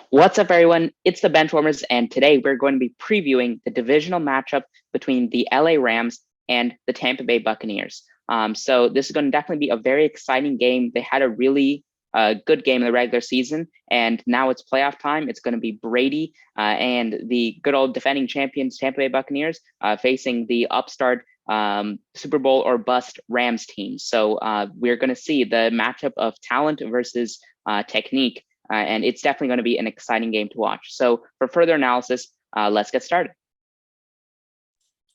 What's up, everyone? It's the Benchwarmers, and today we're going to be previewing the divisional matchup between the LA Rams and the Tampa Bay Buccaneers. So this is going to definitely be a very exciting game. They had a really good game in the regular season, and now it's playoff time. It's going to be Brady and the good old defending champions Tampa Bay Buccaneers facing the upstart Super Bowl or bust Rams team. So we're going to see the matchup of talent versus technique. And it's definitely going to be an exciting game to watch. So for further analysis, let's get started.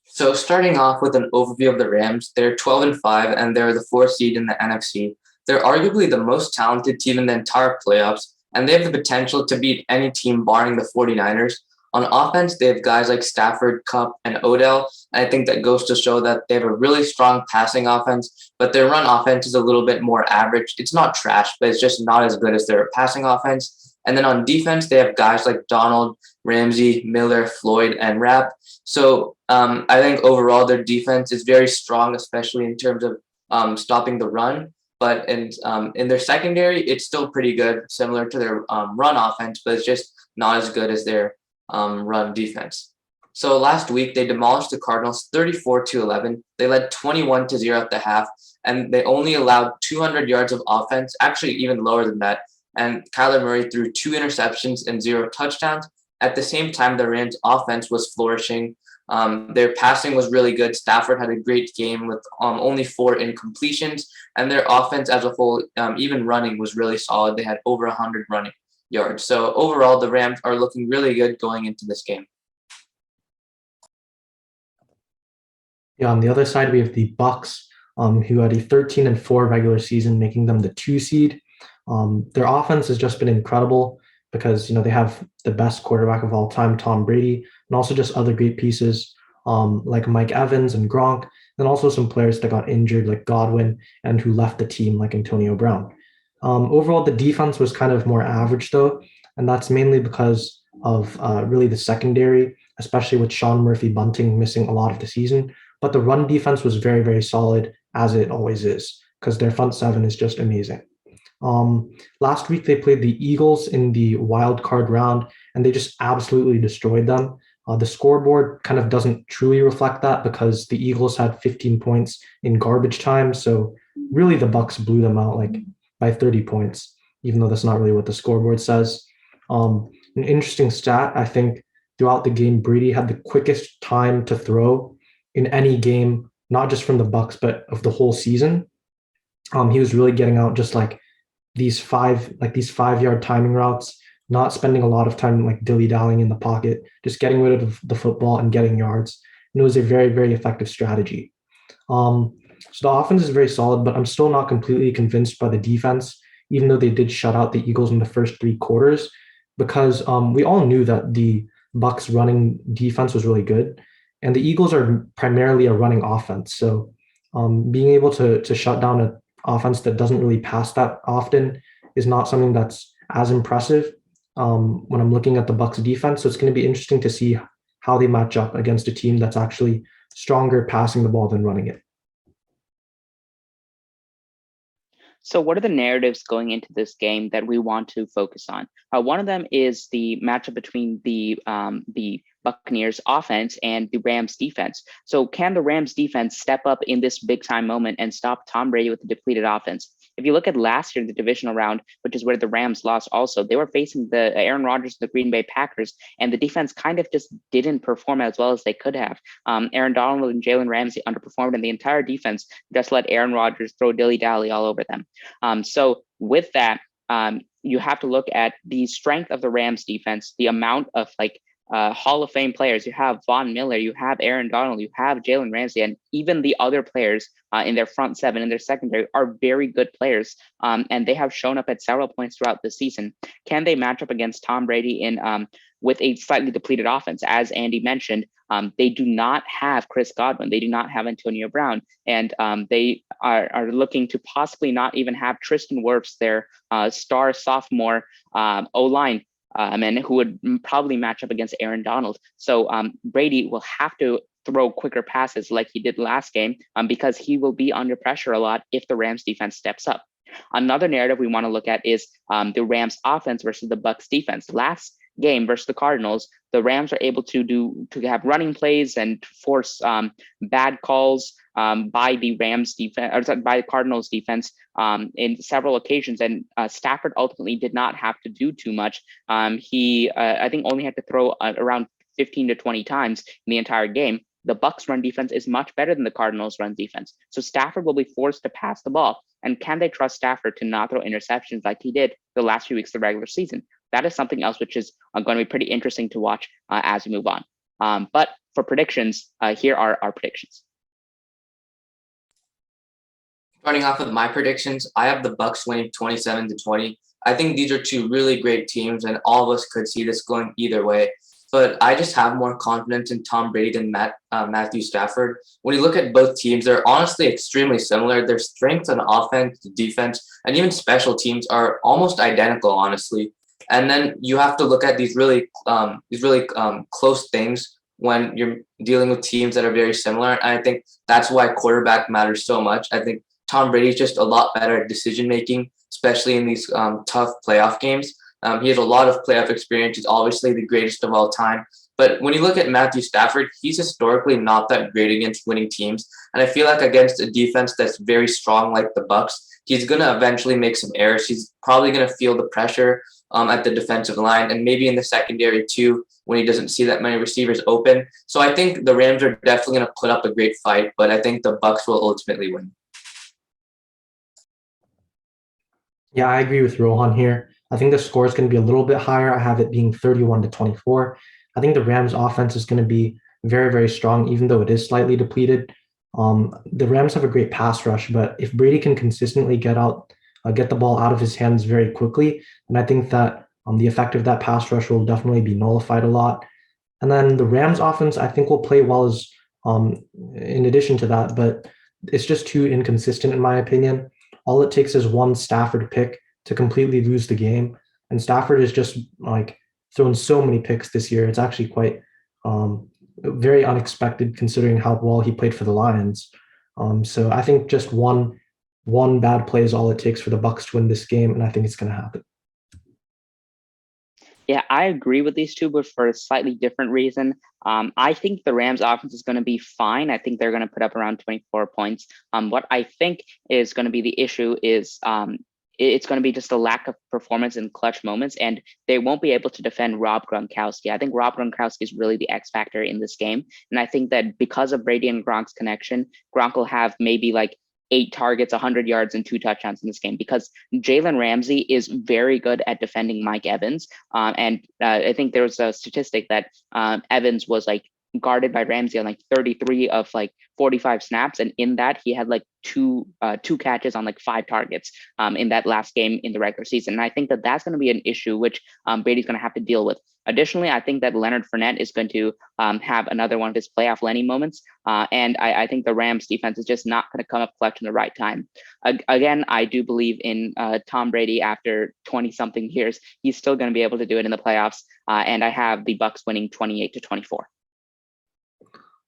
So starting off with an overview of the Rams, they're 12-5 and they're the fourth seed in the NFC. They're arguably the most talented team in the entire playoffs, and they have the potential to beat any team barring the 49ers. On offense, they have guys like Stafford, Kupp, and Odell. And I think that goes to show that they have a really strong passing offense, but their run offense is a little bit more average. It's not trash, but it's just not as good as their passing offense. And then on defense, they have guys like Donald, Ramsey, Miller, Floyd, and Rapp. So I think overall their defense is very strong, especially in terms of stopping the run. But in their secondary, it's still pretty good, similar to their run offense, but it's just not as good as their run defense. So last week they demolished the Cardinals 34-11. They led 21-0 at the half, and they only allowed 200 yards of offense, actually even lower than that. And Kyler Murray threw 2 interceptions and 0 touchdowns. At the same time, the Rams' offense was flourishing. Their passing was really good. Stafford had a great game with only 4 incompletions, and their offense as a whole, even running, was really solid. They had over 100 running yards. So overall, the Rams are looking really good going into this game. Yeah, on the other side, we have the Bucs, who had a 13-4 regular season, making them the 2 seed. Their offense has just been incredible because they have the best quarterback of all time, Tom Brady, and also just other great pieces like Mike Evans and Gronk, and also some players that got injured like Godwin and who left the team like Antonio Brown. Overall, the defense was kind of more average though, and that's mainly because of really the secondary, especially with Sean Murphy-Bunting missing a lot of the season. But the run defense was very, very solid, as it always is, because their front seven is just amazing. Last week, they played the Eagles in the wild card round, and they just absolutely destroyed them. The scoreboard kind of doesn't truly reflect that because the Eagles had 15 points in garbage time. So really, the Bucs blew them out like by 30 points, even though that's not really what the scoreboard says. An interesting stat, I think, throughout the game, Brady had the quickest time to throw in any game, not just from the Bucs, but of the whole season. He was really getting out just like these 5-yard timing routes, not spending a lot of time like dilly-dallying in the pocket, just getting rid of the football and getting yards. And it was a very, very effective strategy. So the offense is very solid, but I'm still not completely convinced by the defense, even though they did shut out the Eagles in the first 3 quarters, because we all knew that the Bucs running defense was really good. And the Eagles are primarily a running offense. So being able to shut down an offense that doesn't really pass that often is not something that's as impressive when I'm looking at the Bucs defense. So it's going to be interesting to see how they match up against a team that's actually stronger passing the ball than running it. So what are the narratives going into this game that we want to focus on? One of them is the matchup between the Buccaneers offense and the Rams defense. So can the Rams defense step up in this big time moment and stop Tom Brady with the depleted offense? If you look at last year, the divisional round, which is where the Rams lost also, they were facing the Aaron Rodgers and the Green Bay Packers, and the defense kind of just didn't perform as well as they could have. Aaron Donald and Jalen Ramsey underperformed, and the entire defense just let Aaron Rodgers throw dilly-dally all over them. So with that, you have to look at the strength of the Rams defense, the amount of Hall of Fame players. You have Von Miller, you have Aaron Donald, you have Jalen Ramsey, and even the other players in their front seven, in their secondary, are very good players, and they have shown up at several points throughout the season. Can they match up against Tom Brady with a slightly depleted offense? As Andy mentioned, they do not have Chris Godwin, they do not have Antonio Brown, and they are looking to possibly not even have Tristan Wirfs, their star sophomore O-line, and who would probably match up against Aaron Donald. So Brady will have to throw quicker passes like he did last game because he will be under pressure a lot if the Rams defense steps up. Another narrative we want to look at is the Rams offense versus the Bucs defense. Last game versus the Cardinals, the Rams are able to have running plays and force bad calls by the Rams defense, or by the Cardinals defense in several occasions. And Stafford ultimately did not have to do too much. He, I think, only had to throw around 15 to 20 times in the entire game. The Bucs run defense is much better than the Cardinals run defense. So Stafford will be forced to pass the ball. And can they trust Stafford to not throw interceptions like he did the last few weeks of the regular season? That is something else which is going to be pretty interesting to watch as we move on. But for predictions, here are our predictions. Starting off with my predictions, I have the Bucs winning 27-20. I think these are two really great teams, and all of us could see this going either way. But I just have more confidence in Tom Brady than Matthew Stafford. When you look at both teams, they're honestly extremely similar. Their strengths on offense, defense, and even special teams are almost identical, honestly. And then you have to look at these really close things when you're dealing with teams that are very similar. And I think that's why quarterback matters so much. I think Tom Brady is just a lot better at decision making, especially in these tough playoff games. He has a lot of playoff experience. He's obviously the greatest of all time. But when you look at Matthew Stafford, he's historically not that great against winning teams. And I feel like against a defense that's very strong like the Bucs, he's going to eventually make some errors. He's probably going to feel the pressure at the defensive line and maybe in the secondary too when he doesn't see that many receivers open. So I think the Rams are definitely going to put up a great fight, but I think the Bucs will ultimately win. Yeah, I agree with Rohan here. I think the score is going to be a little bit higher. I have it being 31-24. I think the Rams offense is going to be very, very strong, even though it is slightly depleted. The Rams have a great pass rush, but if Brady can consistently get the ball out of his hands very quickly, then I think that the effect of that pass rush will definitely be nullified a lot. And then the Rams offense, I think, will play well as in addition to that, but it's just too inconsistent in my opinion. All it takes is one Stafford pick to completely lose the game. And Stafford is just like thrown so many picks this year. It's actually quite very unexpected considering how well he played for the Lions. So I think just one bad play is all it takes for the Bucs to win this game, and I think it's going to happen. Yeah, I agree with these two, but for a slightly different reason. I think the Rams offense is going to be fine. I think they're going to put up around 24 points. What I think is going to be the issue is it's going to be just a lack of performance in clutch moments, and they won't be able to defend Rob Gronkowski. I think Rob Gronkowski is really the X factor in this game. And I think that because of Brady and Gronk's connection, Gronk will have maybe like 8 targets, 100 yards, and 2 touchdowns in this game because Jalen Ramsey is very good at defending Mike Evans. And I think there was a statistic that Evans was like guarded by Ramsey on like 33 of like 45 snaps. And in that, he had like two catches on like 5 targets in that last game in the regular season. And I think that that's going to be an issue which Brady's going to have to deal with. Additionally, I think that Leonard Fournette is going to have another one of his playoff Lenny moments. And I think the Rams defense is just not going to come up clutch in the right time. Again, I do believe in Tom Brady after 20-something years. He's still going to be able to do it in the playoffs. And I have the Bucs winning 28-24.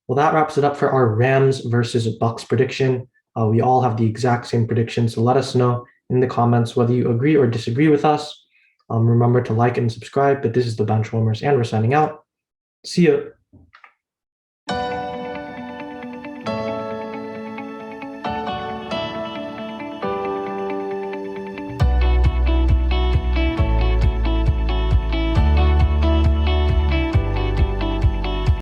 Well, that wraps it up for our Rams versus Bucs prediction. We all have the exact same prediction, so let us know in the comments whether you agree or disagree with us. Remember to like and subscribe, but this is the Benchwarmers, and we're signing out. See you.